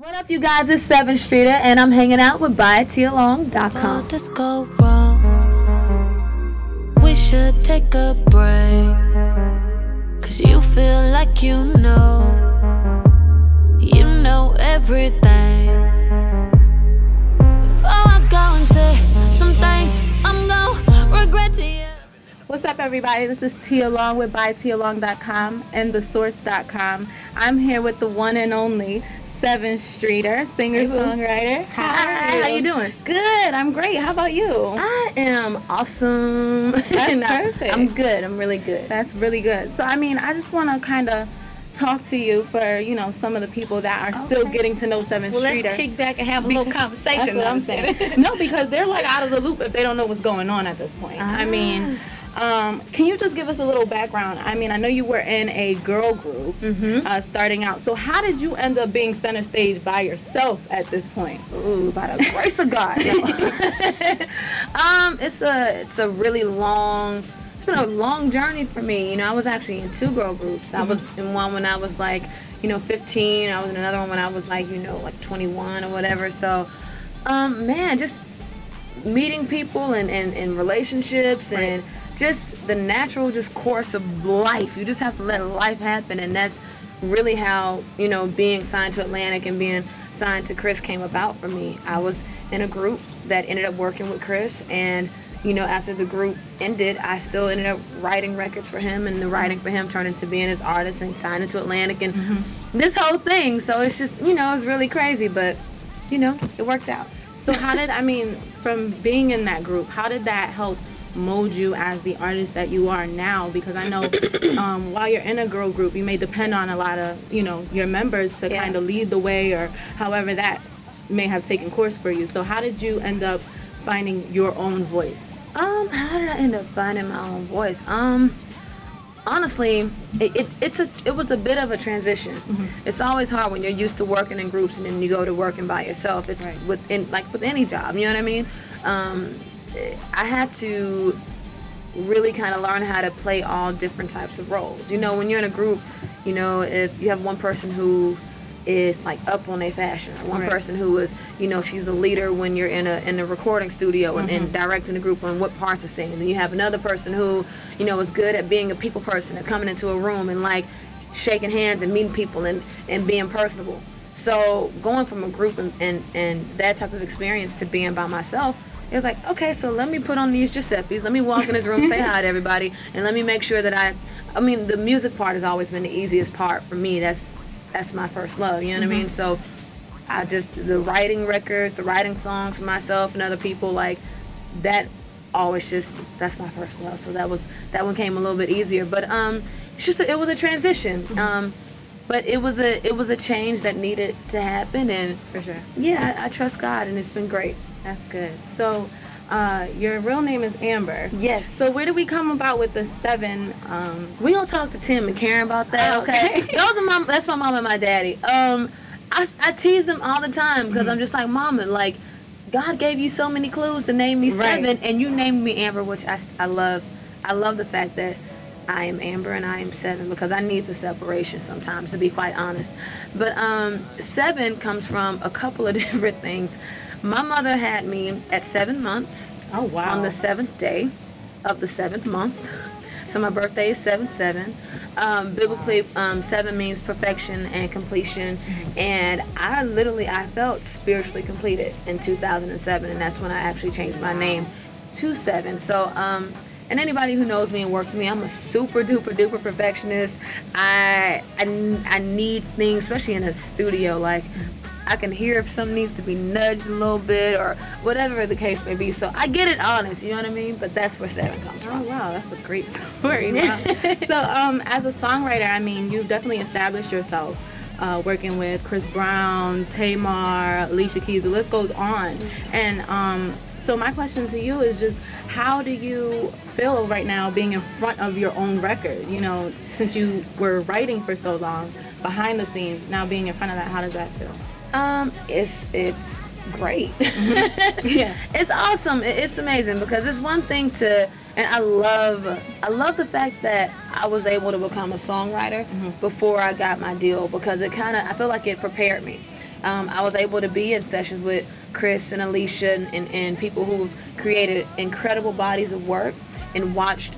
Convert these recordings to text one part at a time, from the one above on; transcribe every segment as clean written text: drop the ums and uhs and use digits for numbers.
What up, you guys? It's Sevyn Streeter, and I'm hanging out with buyatialong.com. This go wrong. We should take a break, 'cause you feel like you know everything. Before I go and say some things I'm gonna regret to you. What's up, everybody? This is T Along with buyatialong.com and thesource.com. I'm here with the one and only Sevyn Streeter, singer-songwriter. Hi, how you doing? Good, I'm great. How about you? I am awesome. That's perfect. I'm good. I'm really good. That's really good. So, I mean, I just want to kind of talk to you for, you know, some of the people that are still getting to know Sevyn Streeter. Let's kick back and have a little conversation. That's what I'm saying. No, because they're like out of the loop if they don't know what's going on at this point. I mean, can you just give us a little background? I mean, I know you were in a girl group starting out. So how did you end up being center stage by yourself at this point? Ooh, by the grace of God. It's a really long. It's been a long journey for me. You know, I was actually in two girl groups. I was in one when I was like, 15. I was in another one when I was like, like 21 or whatever. So, man, just meeting people and relationships and just the natural course of life. You just have to let life happen, and that's really how, being signed to Atlantic and being signed to Chris came about for me. I was in a group that ended up working with Chris, and after the group ended, I still ended up writing records for him, and the writing for him turned into being his artist and signing to Atlantic and this whole thing. So it's just, it's really crazy, but, it worked out. So how did, from being in that group, how did that help mold you as the artist that you are now? Because I know while you're in a girl group, you may depend on a lot of, your members to kind of lead the way, or however that may have taken course for you. So how did you end up finding your own voice? How did I end up finding my own voice? Honestly, it was a bit of a transition. It's always hard when you're used to working in groups and then you go to working by yourself. It's with any job, you know what I mean? I had to really kind of learn how to play all different types of roles. When you're in a group, if you have one person who is like up on their fashion, or one person who is, she's a leader when you're in a recording studio and directing the group on what parts to sing. And then you have another person who, is good at being a people person and coming into a room and like shaking hands and meeting people and being personable. So going from a group and that type of experience to being by myself, it was like, okay, so let me put on these Giuseppes, let me walk in this room, say hi to everybody, and let me make sure that the music part has always been the easiest part for me. That's my first love, you know what I mean? So the writing records, the writing songs for myself and other people, like that always that's my first love. So that one came a little bit easier, but it was a transition. But it was a change that needed to happen, and for sure, yeah, I trust God, and it's been great. That's good. So your real name is Amber. Yes. So where did we come about with the Sevyn? We gonna talk to Tim and Karen about that, okay? That's my mom and my daddy. I tease them all the time because I'm just like, Mama, like God gave you so many clues to name me Sevyn, and you named me Amber, which I love. I love the fact that I am Amber and I am Sevyn, because I need the separation sometimes, to be quite honest. But Sevyn comes from a couple of different things. My mother had me at 7 months. Oh, wow. On the 7th day of the 7th month. So my birthday is 7/7. Biblically, 7 means perfection and completion. And I felt spiritually completed in 2007, and that's when I actually changed my name to Sevyn. So, and anybody who knows me and works with me, I'm a super duper perfectionist. I need things, especially in a studio, like I can hear if something needs to be nudged a little bit or whatever the case may be. So I get it honest, you know what I mean? But that's where Sevyn comes from. Oh, wow, that's a great story. Wow. So as a songwriter, you've definitely established yourself working with Chris Brown, Tamar, Alicia Keys, the list goes on. And so my question to you is just, how do you feel right now being in front of your own record? Since you were writing for so long, behind the scenes, now being in front of that, how does that feel? It's great. Yeah, it's awesome. It's amazing, because it's one thing to, and I love the fact that I was able to become a songwriter before I got my deal, because I feel like it prepared me. I was able to be in sessions with Chris and Alicia and people who've created incredible bodies of work and watched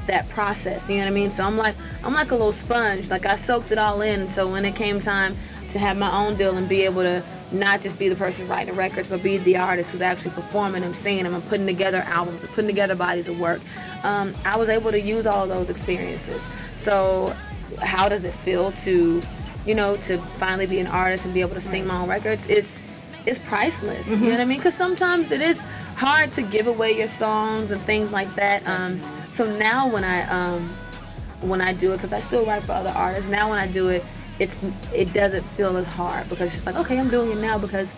that process. You know what I mean? So I'm like a little sponge. Like, I soaked it all in. So when it came time to have my own deal and be able to not just be the person writing the records, but be the artist who's actually performing them, singing them, and putting together albums, putting together bodies of work, I was able to use all of those experiences. So how does it feel to, you know, to finally be an artist and be able to sing my own records? It's priceless. You know what I mean? Because sometimes it is hard to give away your songs and things like that. So now when I do it, because I still write for other artists, now when I do it, it doesn't feel as hard, because it's just like, okay, I'm doing it now because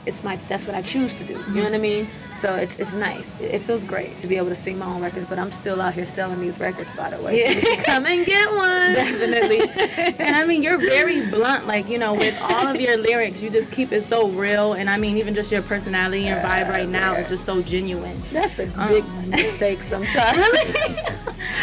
that's what I choose to do. You know what I mean? So it's nice. It feels great to be able to sing my own records, but I'm still out here selling these records, by the way. Yeah. So you can come and get one. Definitely. And I mean, you're very blunt, like, you know, with all of your lyrics, you just keep it so real. And I mean, even just your personality and your vibe right now is just so genuine. That's a big mistake sometimes. Really?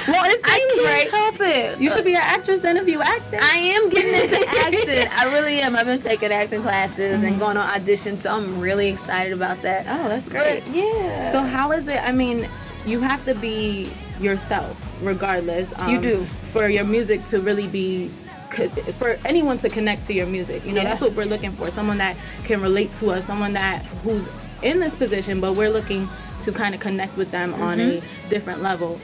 Well, it I seems can't right. help it. You should be an actress then if you acted. I am getting into acting. I really am. I've been taking acting classes and going on auditions, so I'm really excited about that. Oh, that's great. But, yeah. So how is it? I mean, you have to be yourself regardless. You do. For your music to really be, for anyone to connect to your music. You know, that's what we're looking for. Someone that can relate to us, someone who's in this position, but we're looking to kind of connect with them on a different level.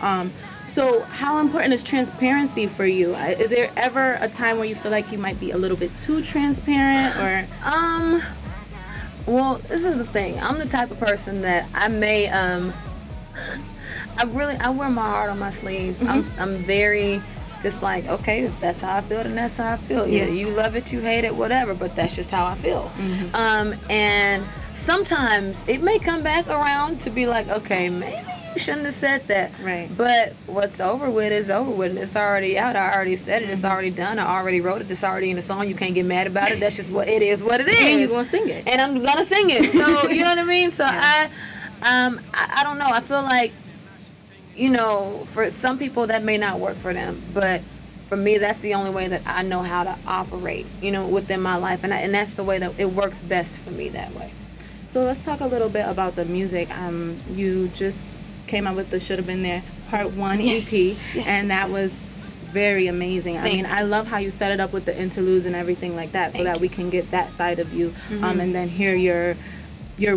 So how important is transparency for you? Is there ever a time where you feel like you might be a little bit too transparent, or? Well, this is the thing. I'm the type of person that I may, I wear my heart on my sleeve. I'm very just like, okay, if that's how I feel, then that's how I feel. Yeah, you love it, you hate it, whatever, but that's just how I feel. And sometimes it may come back around to be like, okay, maybe you shouldn't have said that. Right. But what's over with is over with, and it's already out. I already said it. It's already done. I already wrote it. It's already in the song. You can't get mad about it. That's just what it is. What it is. And you're gonna sing it. And I'm gonna sing it. So you know what I mean. So I don't know. I feel like, you know, for some people that may not work for them, but for me, that's the only way that I know how to operate, you know, within my life, and that's the way that it works best for me that way. So let's talk a little bit about the music. You just came out with the Should Have Been There Part 1 EP, and that was very amazing. I mean, I love how you set it up with the interludes and everything like that, so that we can get that side of you, and then hear your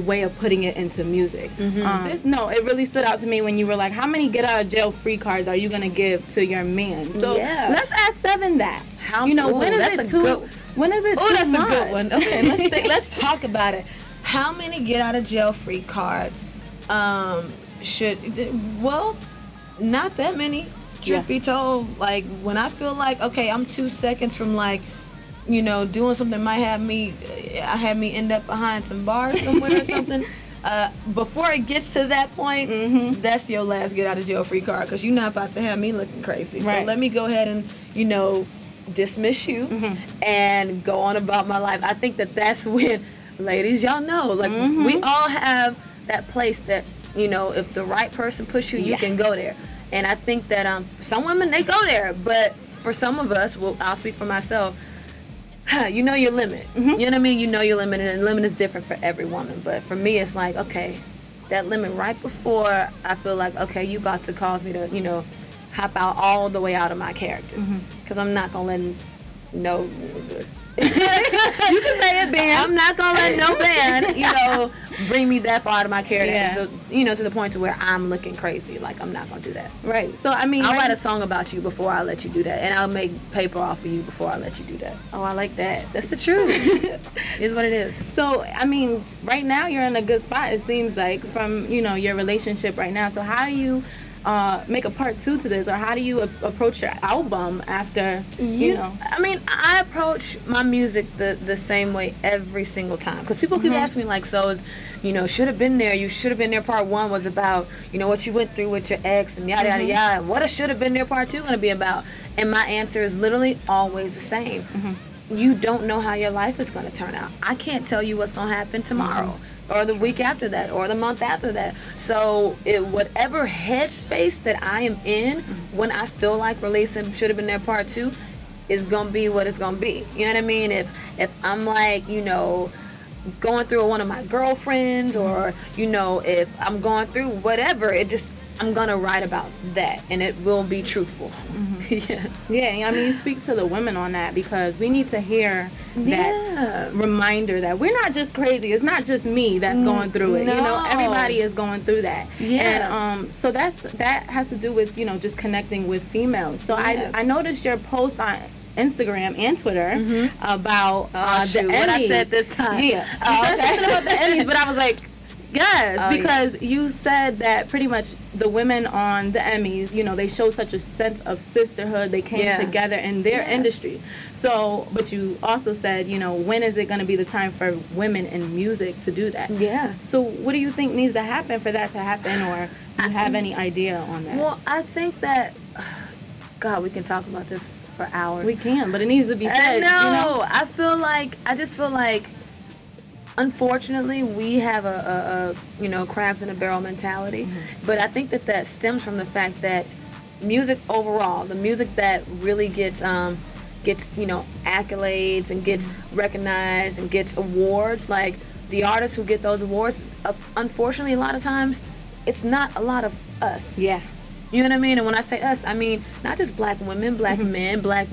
way of putting it into music. It really stood out to me when you were like, how many get out of jail free cards are you gonna give to your man? So let's ask Sevyn that. When is it too much? That's a good one. Okay, let's talk about it. How many get out of jail free cards? Well, not that many. Truth be told, like, when I feel like, okay, I'm 2 seconds from, like, you know, doing something might have me end up behind some bars somewhere or something. Before it gets to that point, that's your last get out of jail free card, because you're not about to have me looking crazy. Right. So let me go ahead and, you know, dismiss you and go on about my life. I think that's when, ladies, y'all know, like, we all have that place that, you know, if the right person push you, you can go there. And I think that some women, they go there, but for some of us, well, I'll speak for myself, you know your limit. You know what I mean? You know your limit, and the limit is different for every woman. But for me, it's like, okay, that limit right before I feel like, okay, you about to cause me to, you know, hop out all the way out of my character. Because I'm not going to let no... you can say it, band. I'm not gonna let no band, you know, bring me that far out of my character. So, you know, to the point to where I'm looking crazy. Like, I'm not gonna do that. Right. So I mean, I'll write a song about you before I let you do that, and I'll make paper off of you before I let you do that. Oh, I like that. That's the truth. Is what it is. So I mean, right now you're in a good spot. It seems like, from, you know, your relationship right now. So how do you make a part 2 to this, or how do you approach your album after, you know? I mean, I approach my music the same way every single time, because people keep asking me, like, so is, you know, Should Have Been There, you Should Have Been There Part 1 was about, you know, what you went through with your ex and yada yada yada, and what a Should Have Been There Part 2 gonna be about? And my answer is literally always the same. You don't know how your life is gonna turn out. I can't tell you what's gonna happen tomorrow, or the week after that, or the month after that. So whatever headspace that I am in when I feel like releasing Should Have Been There Part 2, is gonna be what it's gonna be. You know what I mean? If I'm like, you know, going through one of my girlfriends, or you know, if I'm going through whatever, I'm gonna write about that, and it will be truthful. Yeah, I mean, you speak to the women on that, because we need to hear that reminder that we're not just crazy. It's not just me that's going through it. No. You know, everybody is going through that. Yeah. And so that has to do with, you know, just connecting with females. So I noticed your post on Instagram and Twitter about the Emmys. What I said this time. Yeah. You said something about the Emmys, but I was like, yes, because you said that pretty much the women on the Emmys, you know, they show such a sense of sisterhood. They came together in their industry. So, but you also said, you know, when is it going to be the time for women in music to do that? Yeah. So what do you think needs to happen for that to happen, or do you have any idea on that? Well, I think that, God, we can talk about this for hours. We can, but it needs to be said. No, you know? I just feel like, unfortunately, we have a you know, crabs in a barrel mentality. But I think that stems from the fact that music overall, the music that really gets you know, accolades and gets recognized and gets awards, like the artists who get those awards, unfortunately, a lot of times, it's not a lot of us. Yeah. You know what I mean? And when I say us, I mean not just black women, black men, black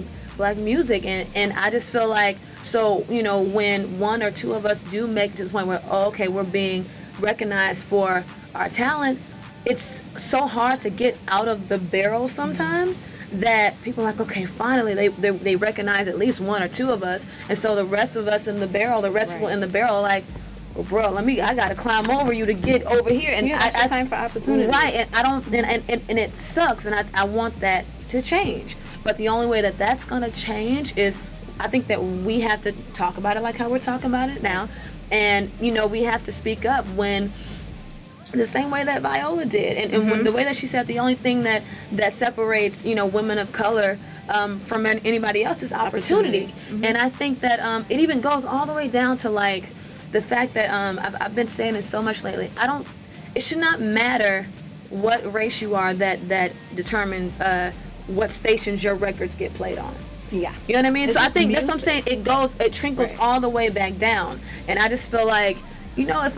music, and I just feel like, so, you know, when one or two of us do make it to the point where, oh, okay, we're being recognized for our talent, it's so hard to get out of the barrel sometimes that people are like, okay, finally they recognize at least one or two of us, and so the rest of us in the barrel, the rest of people in the barrel are like, well, bro, I gotta climb over you to get over here, and it's time for opportunity, right? And I don't, and it sucks, and I want that to change. But the only way that that's gonna change is, I think that we have to talk about it like how we're talking about it now, and you know, we have to speak up when, the same way that Viola did, and when, the way that she said the only thing that separates, you know, women of color from anybody else is opportunity. And I think that it even goes all the way down to like the fact that I've been saying this so much lately. It should not matter what race you are that determines what stations your records get played on. Yeah. You know what I mean? It's So I just think that's music. what I'm saying. It trickles all the way back down. And I just feel like, you know, if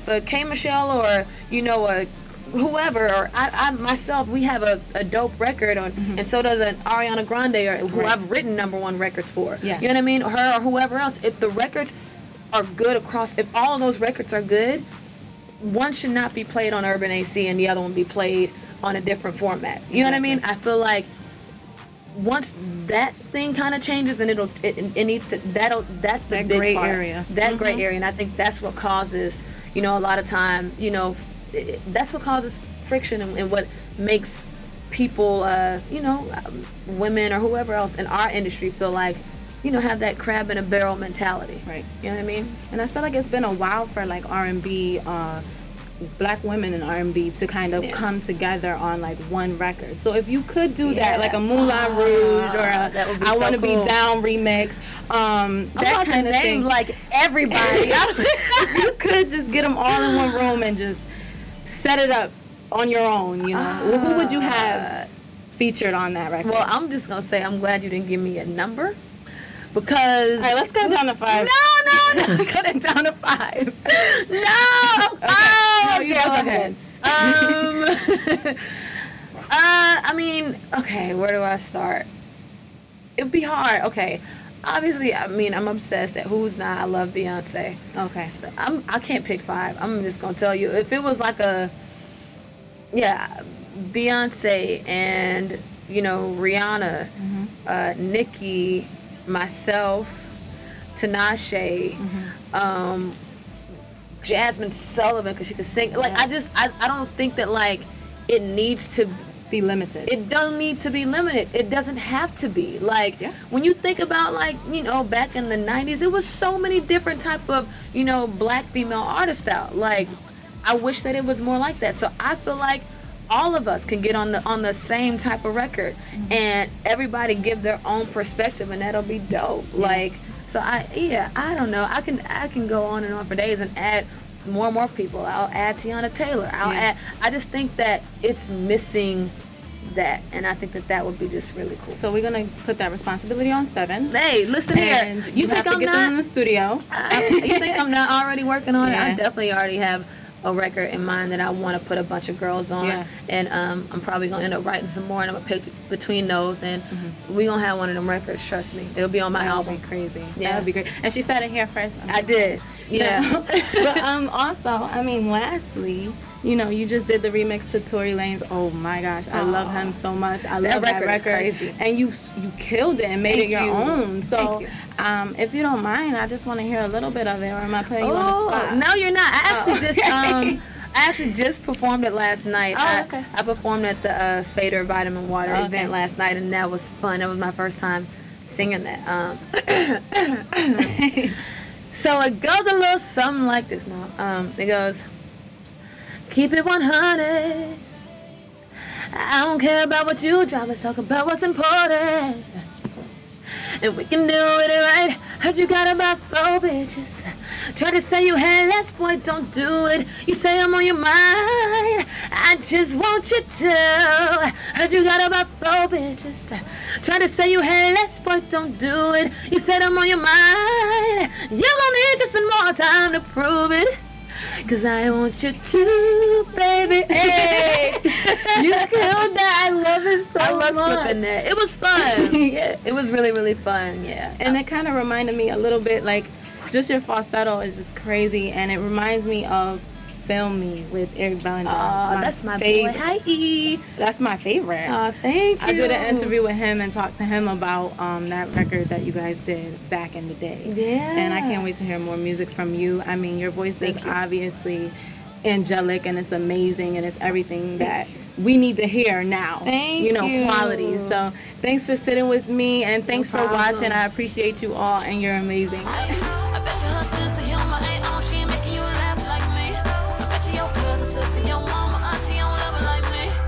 a K Michelle, or, you know, a whoever, or I myself, we have a dope record on, and so does an Ariana Grande, or who I've written #1 records for. Yeah. You know what I mean? Her or whoever else. If the records are good across, if all of those records are good, one should not be played on Urban AC and the other one be played on a different format. You know what I mean? I feel like once that thing kind of changes, and it needs to, that's the That big gray part. area. That gray area, and I think that's what causes, you know, a lot of time, you know, that's what causes friction, and what makes people, you know, women or whoever else in our industry feel like, you know, have that crab in a barrel mentality. Right. You know what I mean? And I feel like it's been a while for like R&B, black women in R&B to kind of come together on like one record. So if you could do that, like a Moulin Rouge, or a that would be I so Want to cool. Be Down remix, that kind of thing. Like everybody. If you could just get them all in one room and just set it up on your own, you know, who would you have featured on that record? Well, I'm just gonna say I'm glad you didn't give me a number, because all right, let's go down to 5. No. Let's cut it down to 5. No. Okay. Oh, No, you go ahead. I mean, okay, where do I start? It'd be hard. Okay, obviously, I mean, I'm obsessed at who's not. I love Beyonce. Okay. So I can't pick 5. I'm just gonna tell you, if it was like Beyonce and, you know, Rihanna, Nicki, myself, Tinashe, Jasmine Sullivan, because she could sing. Like, I don't think that, like, it needs to Be limited. It doesn't need to be limited. It doesn't have to be. Like, when you think about, like, you know, back in the 90s, it was so many different type of, you know, black female artists out. Like, I wish that it was more like that. So I feel like all of us can get on the same type of record, and everybody give their own perspective, and that'll be dope. Like, so I don't know. I can go on and on for days and add more and more people. I'll add Tiana Taylor. I just think that it's missing that, and I think that would be just really cool. So we're gonna put that responsibility on Sevyn. Hey, listen and here. You think I'm not in the studio? You think I'm not already working on it? Yeah. I definitely already have a record in mind that I want to put a bunch of girls on, Yeah. and I'm probably gonna end up writing some more, and I'm gonna pick between those, and we gonna have one of them records. Trust me, it'll be on my album. That'd be crazy. Yeah. That would be great. And she said it here first. I did. Yeah. But also, I mean, lastly, you know, you just did the remix to Tory Lanez. Oh my gosh, I love him so much. I love that record. Is crazy. And you killed it and made it your own. So, Thank you. if you don't mind, I just want to hear a little bit of it. Or am I putting you on the spot? No, you're not. I actually just performed it last night. Oh, okay. I performed at the Fader Vitamin Water event last night, and that was fun. That was my first time singing that. So it goes a little something like this now. It goes, keep it 100. I don't care about what you drive. Let's talk about what's important. And we can do it right. Heard you got about 4 bitches. Try to say you had less, boy, don't do it. You say I'm on your mind. I just want you to. Heard you got about 4 bitches. Try to say you had less, boy, don't do it. You said I'm on your mind. You gon' need to spend more time to prove it. Cause I want you to, baby. Hey, you killed that. I love it so much. I love flipping that. It was fun. Yeah. It was really, really fun. Yeah. And it kind of reminded me a little bit, like, just your falsetto is just crazy, and it reminds me of Film Me with Eric Bellinger. Oh, that's my boy. Hi, E. That's my favorite. Oh, thank you. I did an interview with him and talked to him about that record that you guys did back in the day. Yeah. And I can't wait to hear more music from you. I mean, your voice is obviously angelic, and it's amazing, and it's everything that we need to hear now. Thank you. Quality. So thanks for sitting with me, and thanks for watching. I appreciate you all, and you're amazing.